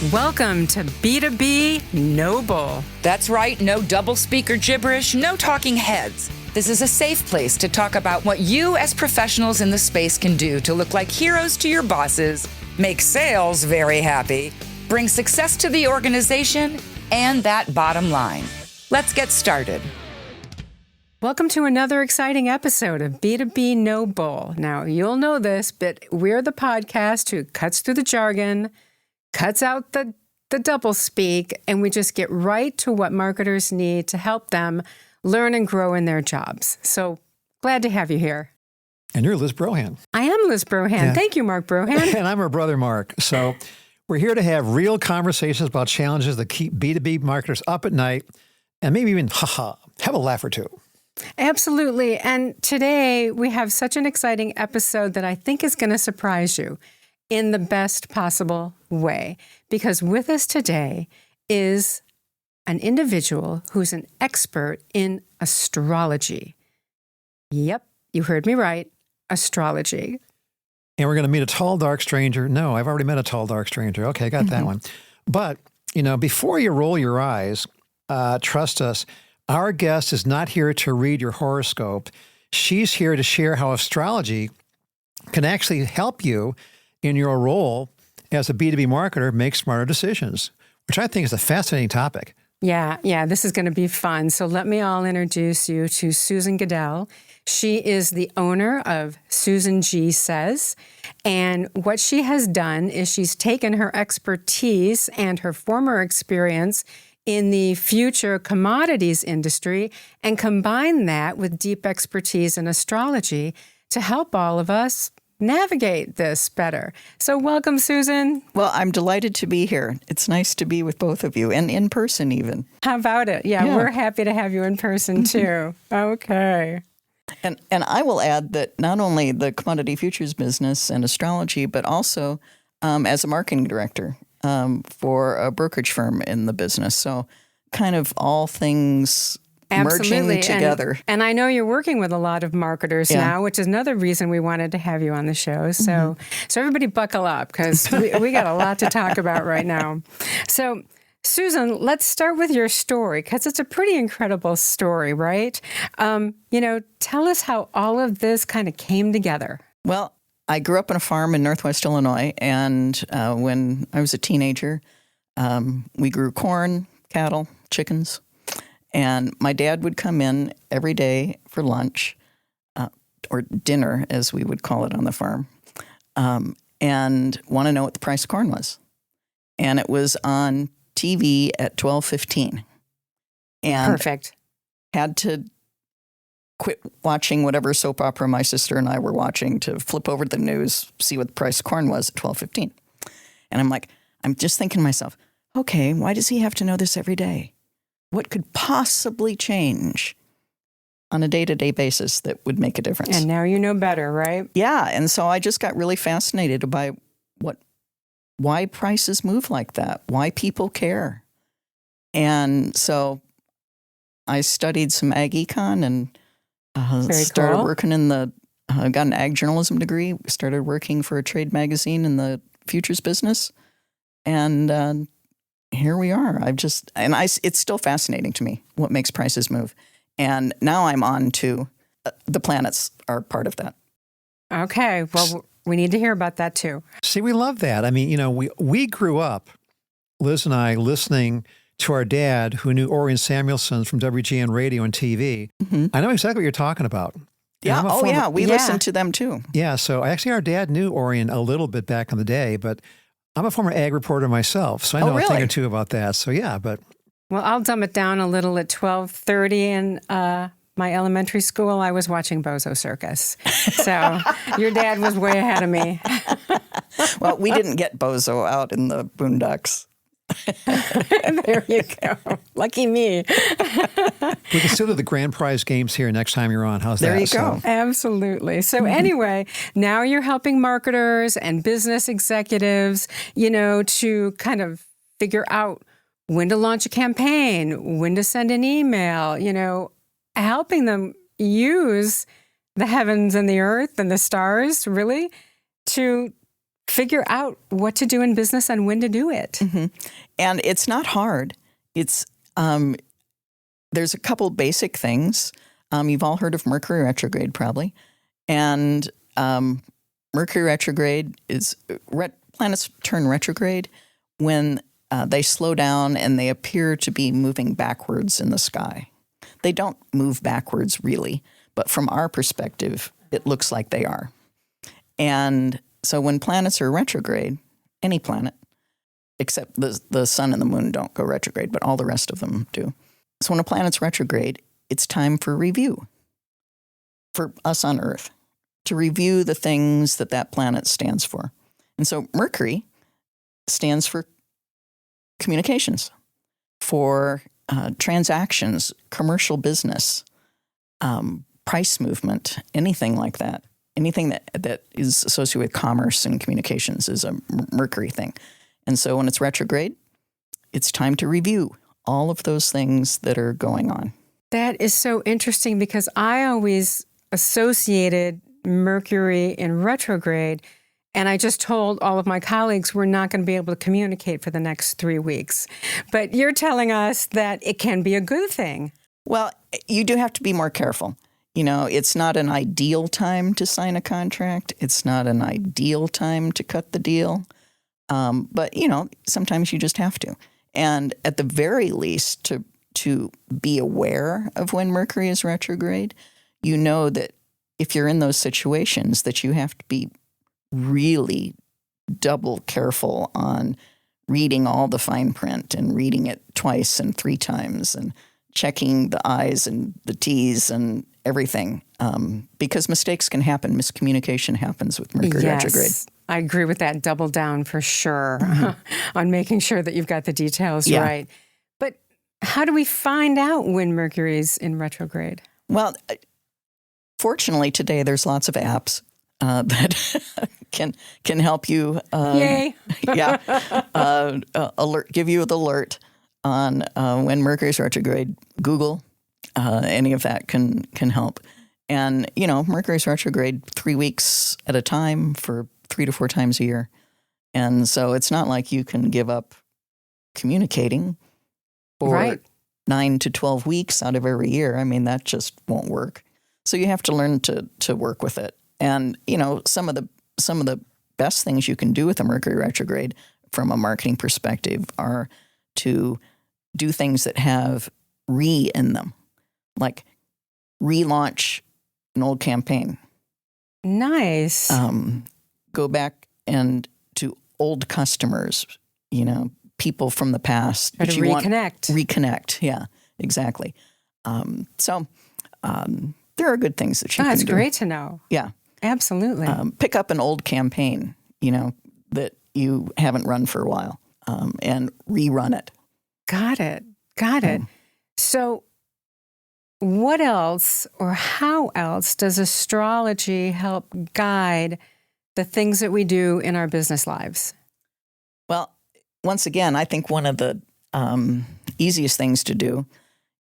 Welcome to B2B No Bull. That's right, no double speaker gibberish, no talking heads. This is a safe place to talk about what you as professionals in the space can do to look like heroes to your bosses, make sales very happy, bring success to the organization, and that bottom line. Let's get started. Welcome to another exciting episode of B2B No Bull. Now, you'll know this, but we're the podcast who cuts through the jargon, cuts out the double speak, and we just get right to what marketers need to help them learn and grow in their jobs. So glad to have you here. And you're Liz Brohan. I am Liz Brohan. Yeah. Thank you, Mark Brohan. And I'm her brother, Mark. So we're here to have real conversations about challenges that keep B2B marketers up at night and maybe even, have a laugh or two. Absolutely. And today we have such an exciting episode that I think is going to surprise you in the best possible way. Because with us today is an individual who's an expert in astrology. Yep, you heard me right, astrology. And we're going to meet a tall, dark stranger. No, I've already met a tall, dark stranger. Okay, I got that one. But, before you roll your eyes, trust us, our guest is not here to read your horoscope. She's here to share how astrology can actually help you in your role as a B2B marketer make smarter decisions, which I think is a fascinating topic. Yeah, this is going to be fun. So let me all introduce you to Susan Gidel. She is the owner of Susan G Says. And what she has done is she's taken her expertise and her former experience in the future commodities industry and combined that with deep expertise in astrology to help all of us navigate this better. So welcome, Susan. Well, I'm delighted to be here. It's nice to be with both of you and in person even. How about it? Yeah. We're happy to have you in person too. Okay. And I will add that not only the commodity futures business and astrology, but also as a marketing director for a brokerage firm in the business. So kind of all things merging together. And I know you're working with a lot of marketers now, which is another reason we wanted to have you on the show. So everybody buckle up because we got a lot to talk about right now. So Susan, let's start with your story because it's a pretty incredible story, right? Tell us how all of this kind of came together. Well, I grew up on a farm in Northwest Illinois, and when I was a teenager, we grew corn, cattle, chickens. And my dad would come in every day for lunch, or dinner, as we would call it on the farm, and want to know what the price of corn was. And it was on TV at 12:15. And perfect. Had to quit watching whatever soap opera my sister and I were watching to flip over the news, see what the price of corn was at 12:15. And I'm just thinking to myself, okay, why does he have to know this every day? What could possibly change on a day-to-day basis that would make a difference? And now you know better, right? Yeah. And so I just got really fascinated by why prices move like that, why people care. And so I studied some ag-econ and started working got an ag journalism degree, started working for a trade magazine in the futures business. And here we are. It's still fascinating to me what makes prices move. And now I'm on to the planets are part of that. Okay. Well, we need to hear about that too. See, we love that. I mean, we grew up, Liz and I, listening to our dad who knew Orion Samuelson from WGN radio and TV. I know exactly what you're talking about. Yeah. We listened to them too. Yeah. So actually our dad knew Orion a little bit back in the day, but I'm a former ag reporter myself, so I know a thing or two about that. So Well, I'll dumb it down a little. At 12:30 in my elementary school, I was watching Bozo Circus. So your dad was way ahead of me. Well, we didn't get Bozo out in the boondocks. There you go. Lucky me. we can still do the grand prize games here next time you're on. How's that? There you go. Absolutely. So anyway, now you're helping marketers and business executives, to kind of figure out when to launch a campaign, when to send an email, helping them use the heavens and the earth and the stars really to figure out what to do in business and when to do it. And it's not hard. It's there's a couple basic things. You've all heard of Mercury retrograde, probably. And Mercury retrograde is planets turn retrograde when they slow down and they appear to be moving backwards in the sky. They don't move backwards really, but from our perspective, it looks like they are. And so when planets are retrograde, any planet, except the sun and the moon don't go retrograde, but all the rest of them do. So when a planet's retrograde, it's time for review for us on Earth, to review the things that that planet stands for. And so Mercury stands for communications, for transactions, commercial business, price movement, anything like that. Anything that is associated with commerce and communications is a Mercury thing. And so when it's retrograde, it's time to review all of those things that are going on. That is so interesting because I always associated Mercury in retrograde, and I just told all of my colleagues we're not going to be able to communicate for the next 3 weeks. But you're telling us that it can be a good thing. Well, you do have to be more careful. You know, it's not an ideal time to sign a contract. It's not an ideal time to cut the deal. But, you know, sometimes you just have to. And at the very least, to be aware of when Mercury is retrograde, you know that if you're in those situations that you have to be really double careful on reading all the fine print and reading it twice and 3 times and checking the I's and the T's and everything, because mistakes can happen. Miscommunication happens with Mercury retrograde. I agree with that. Double down for sure on making sure that you've got the details right. But how do we find out when Mercury's in retrograde? Well, fortunately today there's lots of apps that can help you. Yay! Give you the alert on when Mercury's retrograde. Google, any of that can help. And, you know, Mercury's retrograde 3 weeks at a time for 3 to 4 times a year. And so it's not like you can give up communicating for 9 to 12 weeks out of every year. I mean, that just won't work. So you have to learn to work with it. And, you know, some of the best things you can do with a Mercury retrograde from a marketing perspective are to do things that have re in them, like relaunch an old campaign. Nice. Go back and to old customers, you know, people from the past. Or to reconnect. Reconnect, yeah, exactly. So there are good things that you can do. That's great to know. Yeah. Absolutely. Pick up an old campaign, you know, that you haven't run for a while, and rerun it. Got it. So what else or how else does astrology help guide the things that we do in our business lives? Well, once again, I think one of the easiest things to do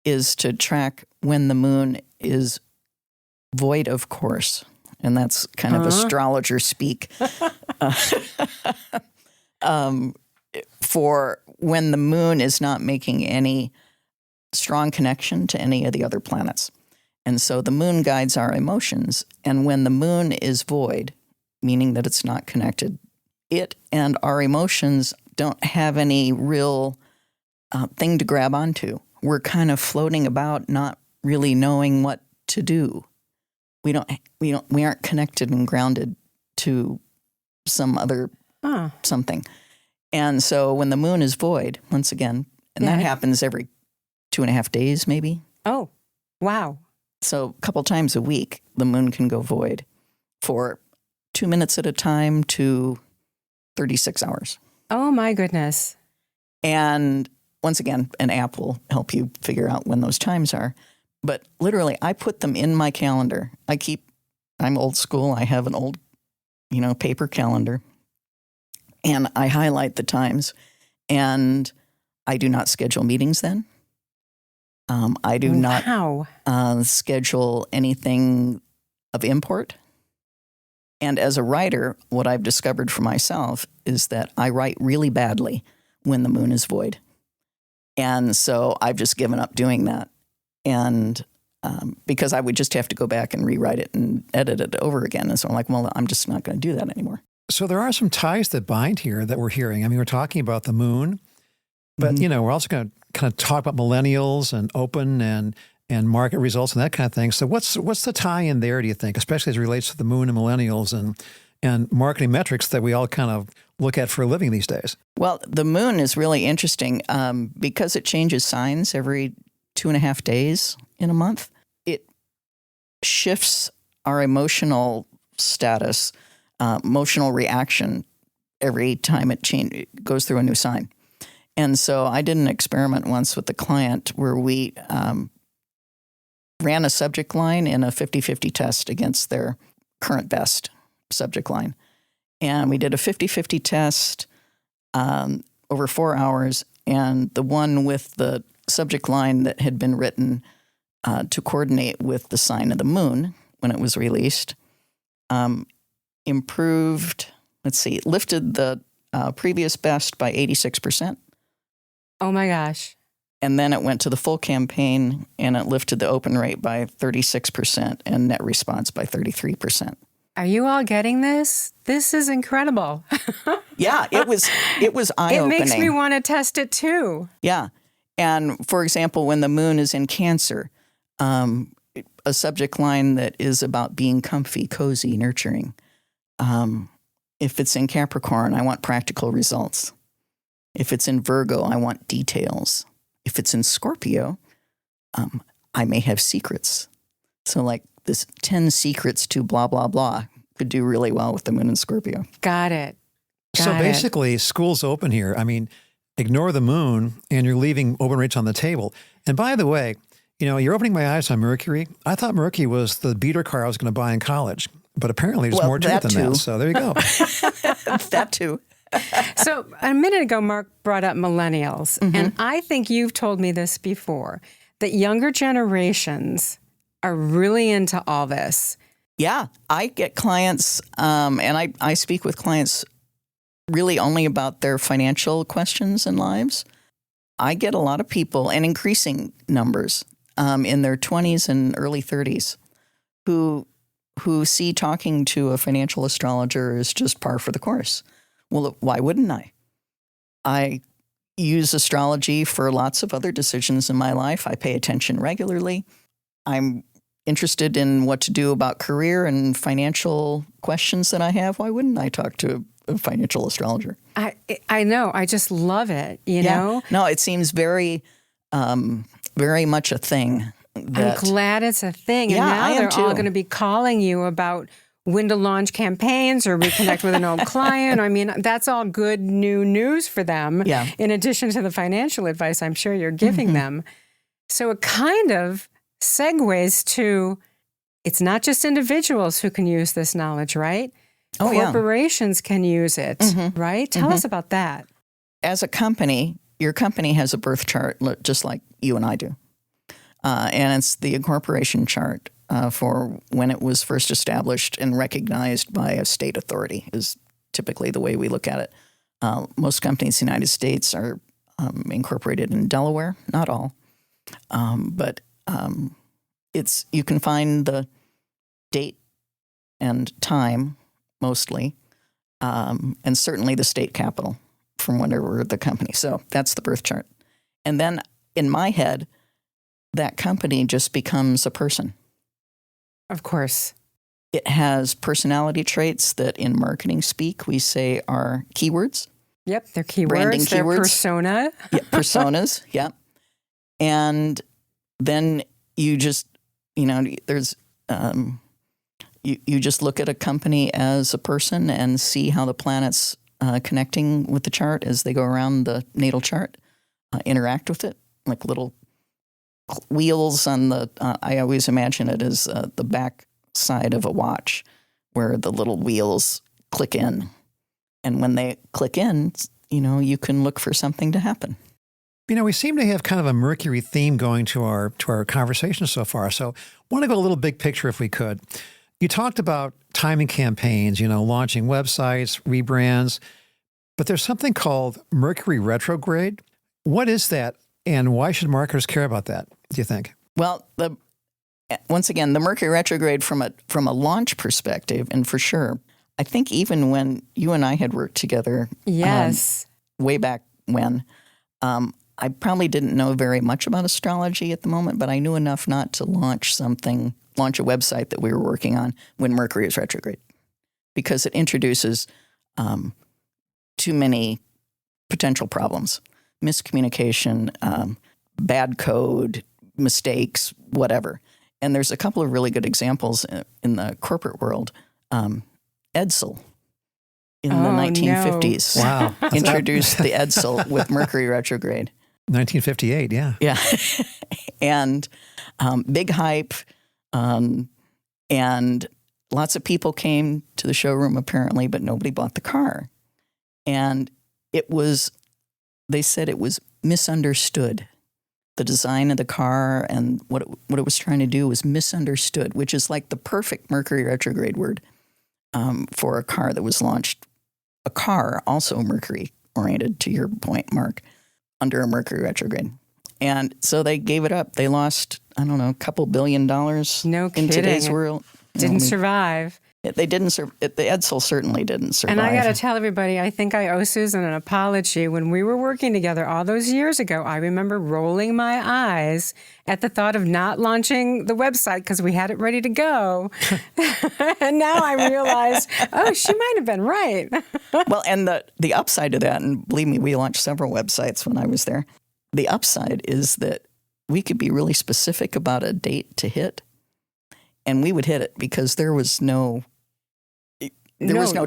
is to track when the moon is void of course. And that's kind of astrologer speak. For when the moon is not making any strong connection to any of the other planets. And so the moon guides our emotions. And when the moon is void, meaning that it's not connected, it and our emotions don't have any real thing to grab onto. We're kind of floating about, not really knowing what to do. We aren't connected and grounded to some other something. And so when the moon is void, once again, and that happens every 2.5 days, maybe. Oh, wow. So a couple times a week, the moon can go void for 2 minutes at a time to 36 hours. Oh, my goodness. And once again, an app will help you figure out when those times are. But literally, I put them in my calendar. I'm old school. I have an old, paper calendar. And I highlight the times. And I do not schedule meetings then. I do not schedule anything of import. And as a writer, what I've discovered for myself is that I write really badly when the moon is void. And so I've just given up doing that. And because I would just have to go back and rewrite it and edit it over again. And so I'm like, well, I'm just not going to do that anymore. So there are some ties that bind here that we're hearing. I mean, we're talking about the moon, but, we're also going to kind of talk about millennials and open and market results and that kind of thing. So what's the tie in there, do you think, especially as it relates to the moon and millennials and marketing metrics that we all kind of look at for a living these days? Well, the moon is really interesting because it changes signs every 2.5 days in a month. It shifts our emotional status, emotional reaction every time it goes through a new sign. And so I did an experiment once with a client where we ran a subject line in a 50-50 test against their current best subject line. And we did a 50-50 test over 4 hours. And the one with the subject line that had been written to coordinate with the sign of the moon when it was released improved, lifted the previous best by 86%. Oh my gosh. And then it went to the full campaign and it lifted the open rate by 36% and net response by 33%. Are you all getting this? This is incredible. Yeah, it was eye-opening. It makes me want to test it too. Yeah. And for example, when the moon is in Cancer, a subject line that is about being comfy, cozy, nurturing. If it's in Capricorn, I want practical results. If it's in Virgo, I want details. If it's in Scorpio, I may have secrets. So like this 10 secrets to blah, blah, blah could do really well with the moon in Scorpio. Got it. So basically, school's open here. I mean, ignore the moon and you're leaving open rates on the table. And by the way, you're opening my eyes on Mercury. I thought Mercury was the beater car I was going to buy in college, but apparently there's more to it than that. So there you go. That too. So a minute ago, Mark brought up millennials. And I think you've told me this before, that younger generations are really into all this. Yeah, I get clients, and I speak with clients really only about their financial questions and lives. I get a lot of people, and increasing numbers, in their 20s and early 30s who see talking to a financial astrologer as just par for the course. Well, why wouldn't I? I use astrology for lots of other decisions in my life. I pay attention regularly. I'm interested in what to do about career and financial questions that I have. Why wouldn't I talk to a financial astrologer? I know. I just love it, you know? No, it seems very, very much a thing. I'm glad it's a thing. And now they're all going to be calling you about when to launch campaigns or reconnect with an old client. I mean, that's all good new news for them, in addition to the financial advice I'm sure you're giving them. So it kind of segues to, it's not just individuals who can use this knowledge, right? Oh, corporations can use it, right? Tell us about that. As a company, your company has a birth chart, just like you and I do. And it's the incorporation chart for when it was first established and recognized by a state authority is typically the way we look at it. Most companies in the United States are incorporated in Delaware, not all. But you can find the date and time mostly, and certainly the state capital from whenever the company. So that's the birth chart. And then in my head, that company just becomes a person. Of course. It has personality traits that in marketing speak we say are keywords. Yep, they're keywords. Branding they're keywords. persona. Yeah, personas, yeah. And then you just, there's, you just look at a company as a person and see how the planets connecting with the chart as they go around the natal chart, interact with it, like little wheels on the, I always imagine it as the back side of a watch where the little wheels click in. And when they click in, you can look for something to happen. We seem to have kind of a Mercury theme going to our conversation so far. So I want to go a little big picture if we could. You talked about timing campaigns, launching websites, rebrands, but there's something called Mercury retrograde. What is that, and why should marketers care about that, do you think? Well, once again, the Mercury retrograde from a launch perspective, and for sure, I think even when you and I had worked together, Yes. way back when, I probably didn't know very much about astrology at the moment, but I knew enough not to launch a website that we were working on when Mercury is retrograde, because it introduces too many potential problems, miscommunication, bad code, mistakes, whatever. And there's a couple of really good examples in the corporate world. Edsel in the 1950s introduced the Edsel with Mercury retrograde. 1958, yeah. Yeah. And big hype. And lots of people came to the showroom apparently, but nobody bought the car. And they said it was misunderstood. The design of the car and what it was trying to do was misunderstood, which is like the perfect Mercury retrograde word for a car that was launched. A car, also Mercury oriented, to your point, Mark, under a Mercury retrograde. And so they gave it up. They lost, I don't know, a couple $1 billion No in kidding. today's world. Didn't survive. They didn't. The Edsel certainly didn't survive. And I got to tell everybody, I think I owe Susan an apology. When we were working together all those years ago, I remember rolling my eyes at the thought of not launching the website because we had it ready to go. And now I realize, oh, she might have been right. Well, and the upside to that, and believe me, we launched several websites when I was there. The upside is that we could be really specific about a date to hit, and we would hit it because there was no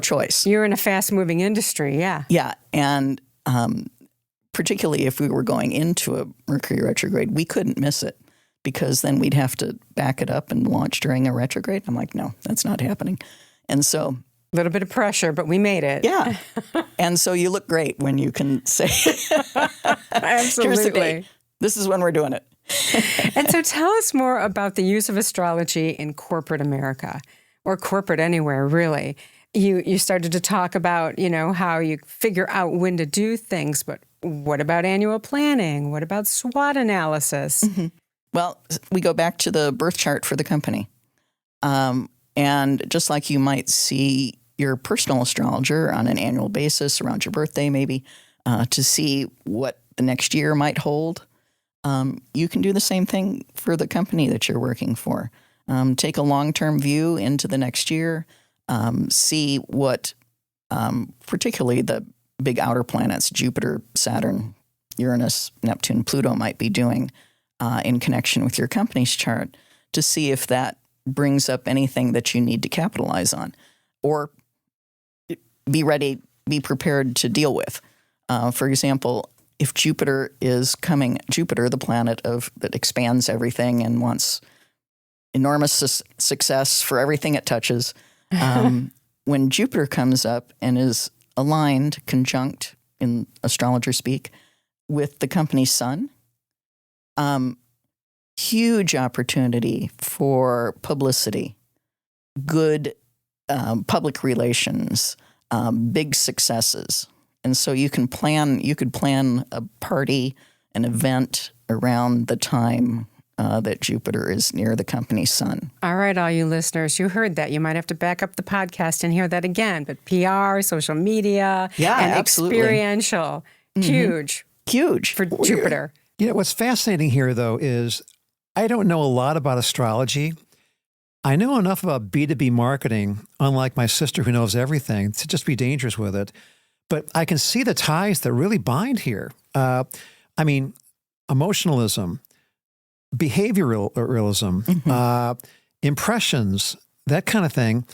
choice. You're in a fast-moving industry, yeah. Yeah, and particularly if we were going into a Mercury retrograde, we couldn't miss it because then we'd have to back it up and launch during a retrograde. I'm like, no, that's not happening. And so... A little bit of pressure, but we made it. Yeah. And so you look great when you can say, Absolutely. Here's the date. This is when we're doing it. And so tell us more about the use of astrology in corporate America, or corporate anywhere, really. You started to talk about, how you figure out when to do things, but what about annual planning? What about SWOT analysis? Mm-hmm. Well, we go back to the birth chart for the company. And just like you might see your personal astrologer on an annual basis around your birthday, maybe, to see what the next year might hold, you can do the same thing for the company that you're working for. Take a long-term view into the next year, see what, particularly the big outer planets, Jupiter, Saturn, Uranus, Neptune, Pluto might be doing in connection with your company's chart to see if that brings up anything that you need to capitalize on or be prepared to deal with. For example, if Jupiter is coming, Jupiter, the planet that expands everything and wants enormous success for everything it touches, when Jupiter comes up and is aligned, conjunct in astrologer speak, with the company's sun, huge opportunity for publicity, good public relations, big successes. And so you could plan a party, an event around the time that Jupiter is near the company's sun. All right, all you listeners, you heard that. You might have to back up the podcast and hear that again. But PR, social media, and absolutely. Experiential, huge for Jupiter. What's fascinating here, though, is I don't know a lot about astrology. I know enough about B2B marketing, unlike my sister who knows everything, to just be dangerous with it. But I can see the ties that really bind here. Emotionalism, behavioralism, impressions, that kind of thing.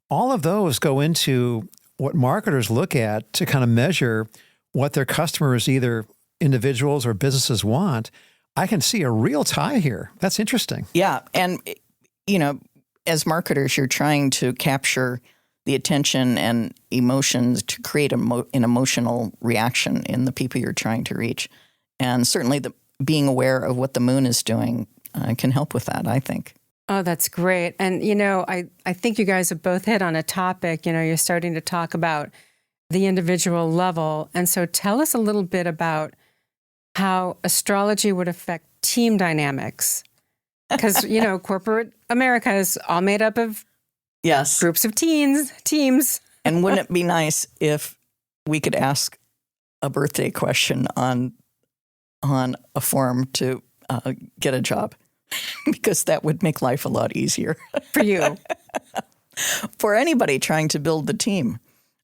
All of those go into what marketers look at to kind of measure what their customers, either individuals or businesses, want. I can see a real tie here. That's interesting. Yeah. And, as marketers, you're trying to capture the attention and emotions to create an emotional reaction in the people you're trying to reach. And certainly being aware of what the moon is doing can help with that, I think. Oh, that's great. And, I think you guys have both hit on a topic. You're starting to talk about the individual level. And so tell us a little bit about how astrology would affect team dynamics. Because, corporate America is all made up of Yes. groups of teams. And wouldn't it be nice if we could ask a birthday question on a form to get a job? Because that would make life a lot easier. For you. For anybody trying to build the team.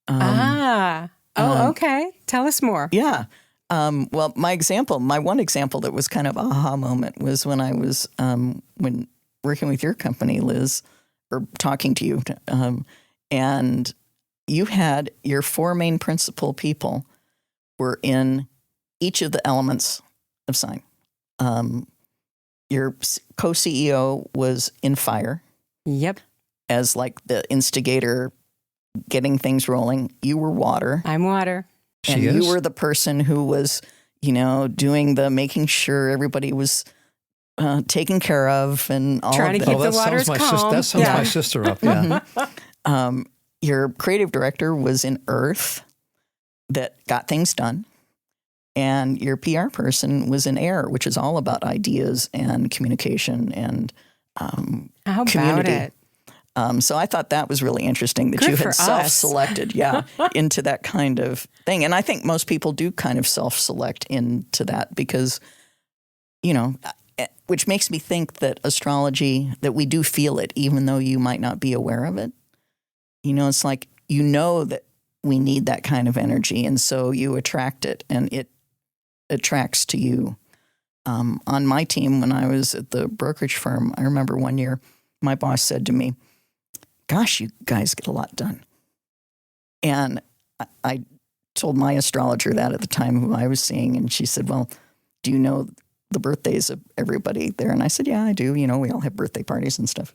Okay. Tell us more. Yeah. Well, my one example that was kind of aha moment was when I was when working with your company, Liz, or talking to you, and you had your four main principal people were in each of the elements of sign. Your co-CEO was in fire. Yep. As like the instigator, getting things rolling. You were water. I'm water. And you were the person who was, doing the making sure everybody was taken care of and all trying of to that. keep the waters calm. That sums my sister up. Yeah. Your creative director was in earth that got things done. And your PR person was in air, which is all about ideas and communication and How community. about it? So I thought that was really interesting that Good you for had us. self-selected, into that kind of thing. And I think most people do kind of self-select into that because, which makes me think that astrology, that we do feel it, even though you might not be aware of it. It's like, that we need that kind of energy. And so you attract it and it attracts to you. On my team, when I was at the brokerage firm, I remember one year my boss said to me, "Gosh, you guys get a lot done." And I told my astrologer that at the time who I was seeing, and she said, "Well, do you know the birthdays of everybody there?" And I said, "Yeah, I do. We all have birthday parties and stuff."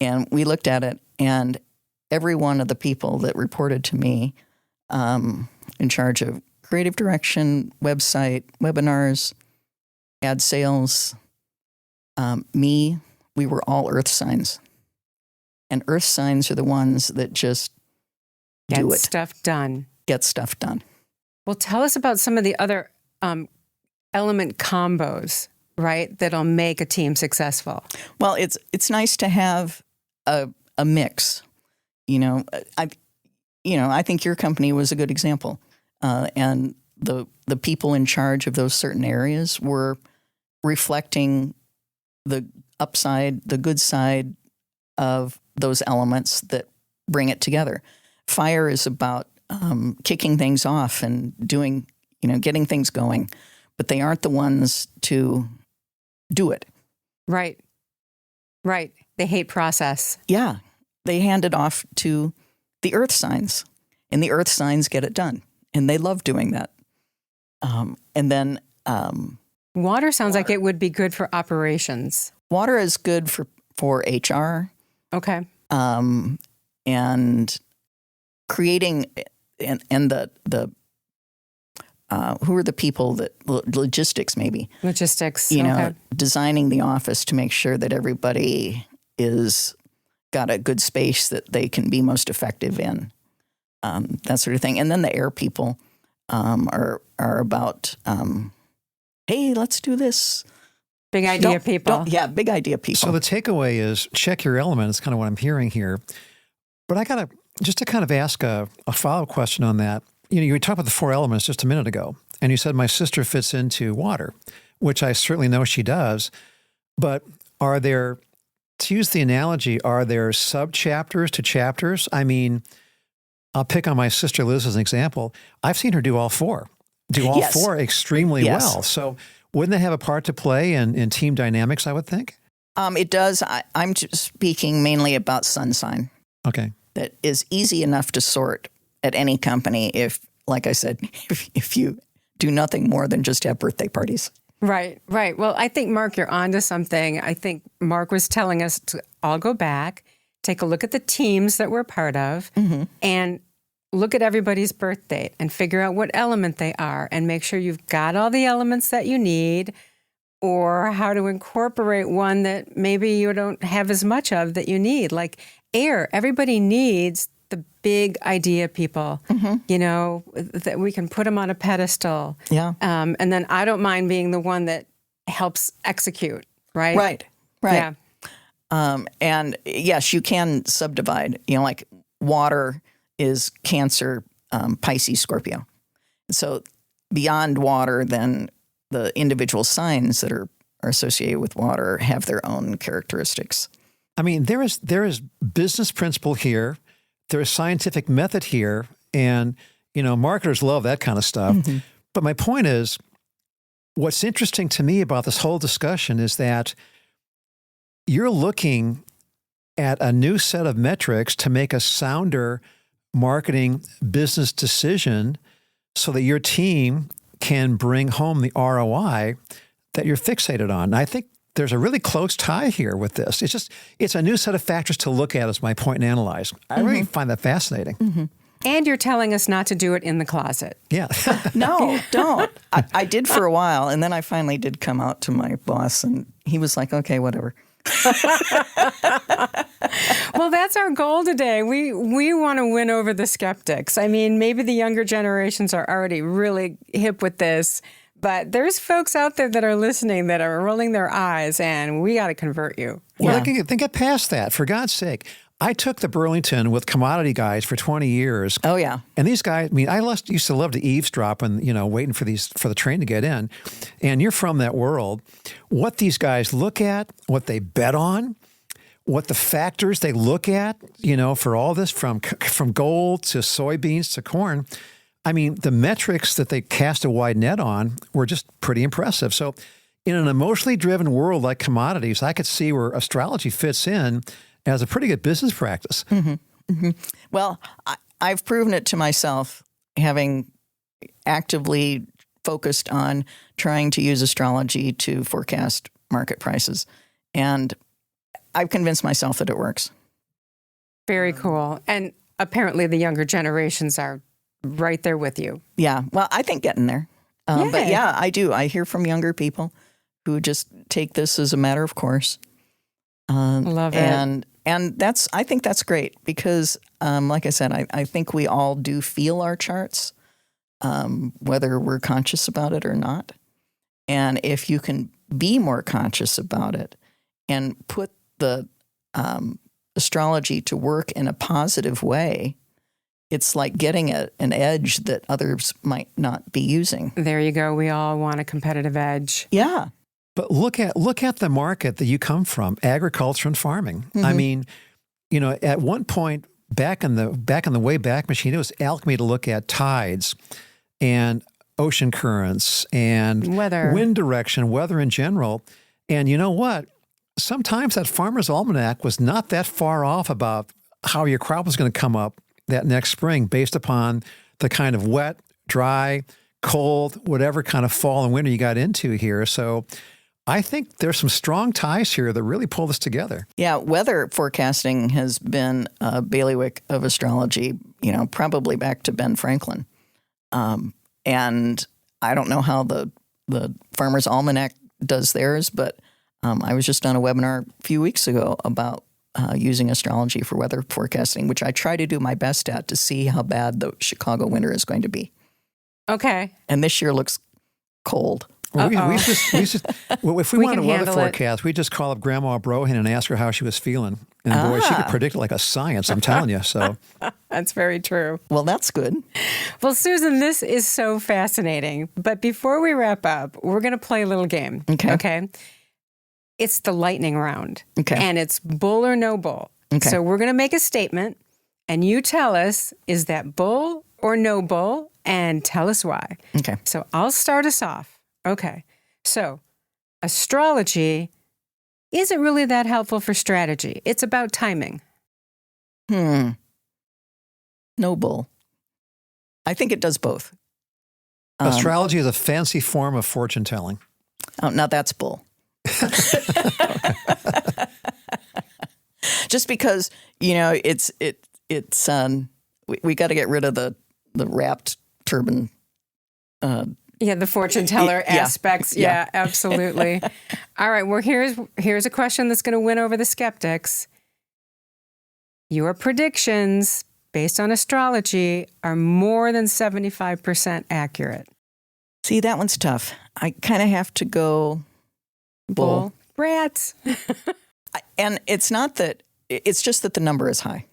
And we looked at it, and every one of the people that reported to me in charge of creative direction, website, webinars, ad sales, we were all earth signs. And earth signs are the ones that just do it. Get stuff done. Well, tell us about some of the other element combos, right, that'll make a team successful. Well, it's nice to have a mix. I think your company was a good example. And the people in charge of those certain areas were reflecting the upside, the good side of those elements that bring it together. Fire is about kicking things off and doing, getting things going, but they aren't the ones to do it. Right. They hate process. Yeah. They hand it off to the earth signs, and the earth signs get it done. And they love doing that. And then water sounds like it would be good for operations. Water is good for HR. Okay. And creating and the who are the people that logistics maybe. Logistics. Designing the office to make sure that everybody is got a good space that they can be most effective in. That sort of thing. And then the air people are about, hey, let's do this. Big idea people. Big idea people. So the takeaway is check your element. Is kind of what I'm hearing here. But I got to kind of ask a follow-up question on that. You were talking about the four elements just a minute ago, and you said my sister fits into water, which I certainly know she does. But are there, to use the analogy, are there sub-chapters to chapters? I mean, I'll pick on my sister Liz as an example. I've seen her do all four extremely well. So wouldn't that have a part to play in team dynamics, I would think? It does. I'm just speaking mainly about sun sign. Okay. That is easy enough to sort at any company if, like I said, if you do nothing more than just have birthday parties. Right. Well, I think, Mark, you're onto something. I think Mark was telling us to all go back, take a look at the teams that we're part of, and look at everybody's birth date and figure out what element they are and make sure you've got all the elements that you need. or how to incorporate one that maybe you don't have as much of that you need. Like air, everybody needs the big idea people, that we can put them on a pedestal. Yeah. And then I don't mind being the one that helps execute, right? Right. Yeah. And yes, you can subdivide, like water is Cancer, Pisces, Scorpio. So beyond water, then the individual signs that are associated with water have their own characteristics. I mean, there is business principle here. There is scientific method here. And, marketers love that kind of stuff. Mm-hmm. But my point is, what's interesting to me about this whole discussion is that you're looking at a new set of metrics to make a sounder marketing business decision so that your team can bring home the ROI that you're fixated on. And I think there's a really close tie here with this. It's a new set of factors to look at, is my point, and analyze. I really find that fascinating. Mm-hmm. And you're telling us not to do it in the closet. Yeah. No, don't. I did for a while, and then I finally did come out to my boss, and he was like, okay, whatever. Well, that's our goal today. We want to win over the skeptics. I mean, maybe the younger generations are already really hip with this, but there's folks out there that are listening that are rolling their eyes, and we got to convert you. Well, then get past that, for God's sake. I took the Burlington with commodity guys for 20 years. Oh, yeah. And these guys, I used to love to eavesdrop and, waiting for the train to get in. And you're from that world. What these guys look at, what they bet on, what the factors they look at, for all this from gold to soybeans to corn. I mean, the metrics that they cast a wide net on were just pretty impressive. So in an emotionally driven world like commodities, I could see where astrology fits in as a pretty good business practice. Mm-hmm. Mm-hmm. Well, I've proven it to myself, having actively focused on trying to use astrology to forecast market prices. And I've convinced myself that it works. Very cool. And apparently the younger generations are right there with you. Yeah. Well, I think getting there. But yeah, I do. I hear from younger people who just take this as a matter of course. Love it. And I think that's great because, like I said, I think we all do feel our charts, whether we're conscious about it or not. And if you can be more conscious about it and put the astrology to work in a positive way, it's like getting an edge that others might not be using. There you go. We all want a competitive edge. Yeah. But look at the market that you come from, agriculture and farming. Mm-hmm. I mean, at one point back in the Wayback Machine, it was alchemy to look at tides and ocean currents and weather, wind direction, weather in general. And you know what? Sometimes that farmer's almanac was not that far off about how your crop was going to come up that next spring based upon the kind of wet, dry, cold, whatever kind of fall and winter you got into here. So I think there's some strong ties here that really pull this together. Yeah, weather forecasting has been a bailiwick of astrology, probably back to Ben Franklin. And I don't know how the Farmer's Almanac does theirs, but I was just on a webinar a few weeks ago about using astrology for weather forecasting, which I try to do my best at to see how bad the Chicago winter is going to be. Okay. And this year looks cold. Well, if we want a weather handle it. forecast, we just call up Grandma Brohan and ask her how she was feeling. And boy, she could predict it like a science, I'm telling you. So That's very true. Well, that's good. Well, Susan, this is so fascinating. But before we wrap up, we're going to play a little game. Okay. It's the lightning round. Okay. And it's bull or no bull. Okay. So we're going to make a statement, and you tell us, is that bull or no bull? And tell us why. Okay. So I'll start us off. Okay. So astrology isn't really that helpful for strategy. It's about timing. No bull. I think it does both. astrology is a fancy form of fortune telling. Oh, now that's bull. Just because, it's we got to get rid of the wrapped turban Yeah, the fortune teller Yeah. aspects. Yeah, absolutely. All right. Well, here's a question that's going to win over the skeptics. Your predictions based on astrology are more than 75% accurate. See, that one's tough. I kind of have to go bull. Rats. And it's not that, it's just that the number is high.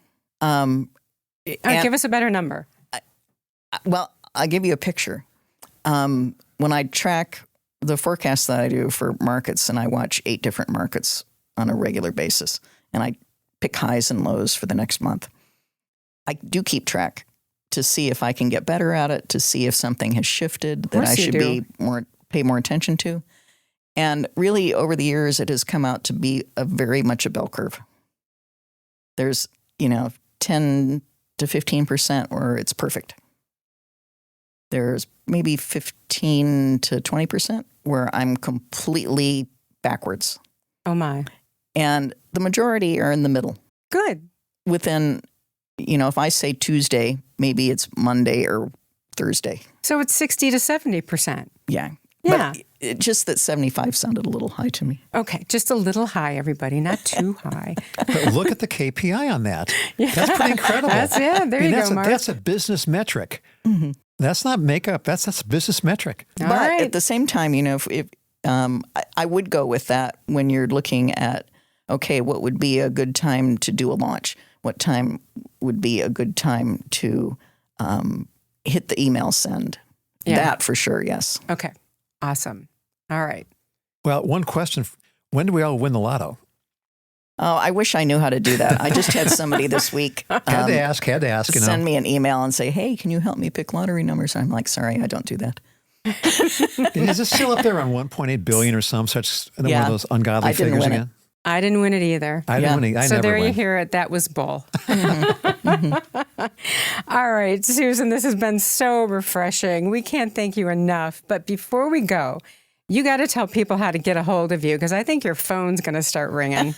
Give us a better number. Well, I'll give you a picture. When I track the forecasts that I do for markets, and I watch 8 different markets on a regular basis, and I pick highs and lows for the next month, I do keep track to see if I can get better at it, to see if something has shifted that I should pay more attention to. And really, over the years, it has come out to be very much a bell curve. There's, 10 to 15% where it's perfect. There's maybe 15 to 20% where I'm completely backwards. Oh, my. And the majority are in the middle. Good. Within, if I say Tuesday, maybe it's Monday or Thursday. So it's 60 to 70%. Yeah. Yeah. But just that 75 sounded a little high to me. Okay. Just a little high, everybody. Not too high. But look at the KPI on that. That's pretty incredible. There you go, Mark. That's a business metric. Mm-hmm. That's not makeup. That's a business metric. All but right. at the same time, if I would go with that when you're looking at, okay, what would be a good time to do a launch? What time would be a good time to hit the email send? Yeah. That for sure, yes. Okay. Awesome. All right. Well, one question. When do we all win the lotto? Oh, I wish I knew how to do that. I just had somebody this week Had to ask. send me an email and say, hey, can you help me pick lottery numbers? I'm like, sorry, I don't do that. Is it still up there on 1.8 billion or some such one of those ungodly I didn't figures win it. again? I didn't win it either. I didn't win it. I So never there win. you hear it. That was bull. All right, Susan, this has been so refreshing. We can't thank you enough. But before we go, you got to tell people how to get a hold of you because I think your phone's going to start ringing.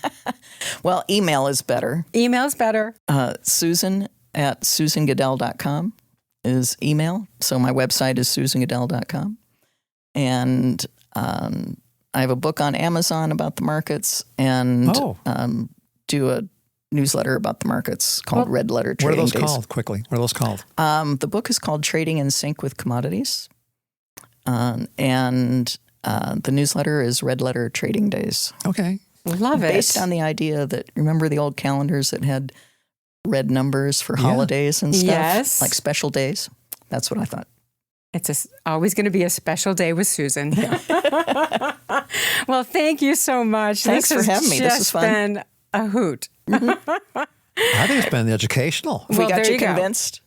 Well, email is better. Email's better. Susan at susangidel.com is email. So my website is susangidel.com. And I have a book on Amazon about the markets and do a newsletter about the markets called Red Letter Trading What are those Days. called, quickly? What are those called? The book is called Trading in Sync with Commodities. And the newsletter is Red Letter Trading Days. Okay. Love it. Based on the idea that, remember the old calendars that had red numbers for holidays and stuff? Yes. Like special days? That's what I thought. It's always going to be a special day with Susan. Well, thank you so much. Thanks for having me. This was fun. Been a hoot. I think it's been educational. Have Well, we got there you you go. convinced?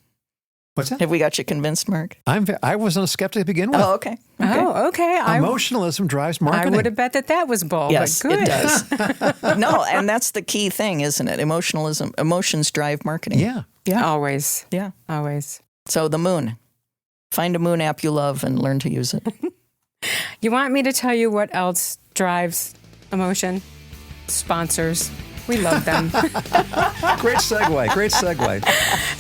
What's that? Have we got you convinced, Mark? I wasn't a skeptic to begin with. Oh, okay. Oh, okay. Emotionalism drives I marketing. would have bet that was bull. Yes, but good. it does. No, and that's the key thing, isn't it? Emotions drive marketing. Yeah. Yeah. Always. Yeah. Always. So the moon. Find a moon app you love and learn to use it. You want me to tell you what else drives emotion? Sponsors. We love them. Great segue.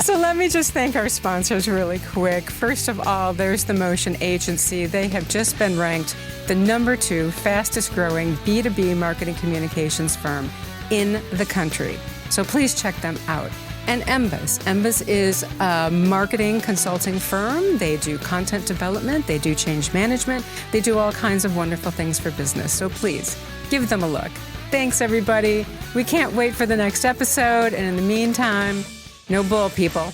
So let me just thank our sponsors really quick. First of all, there's the Motion Agency. They have just been ranked the #2 fastest growing B2B marketing communications firm in the country. So please check them out. And Embas. Embas is a marketing consulting firm. They do content development. They do change management. They do all kinds of wonderful things for business. So please give them a look. Thanks, everybody. We can't wait for the next episode. And in the meantime, no bull, people.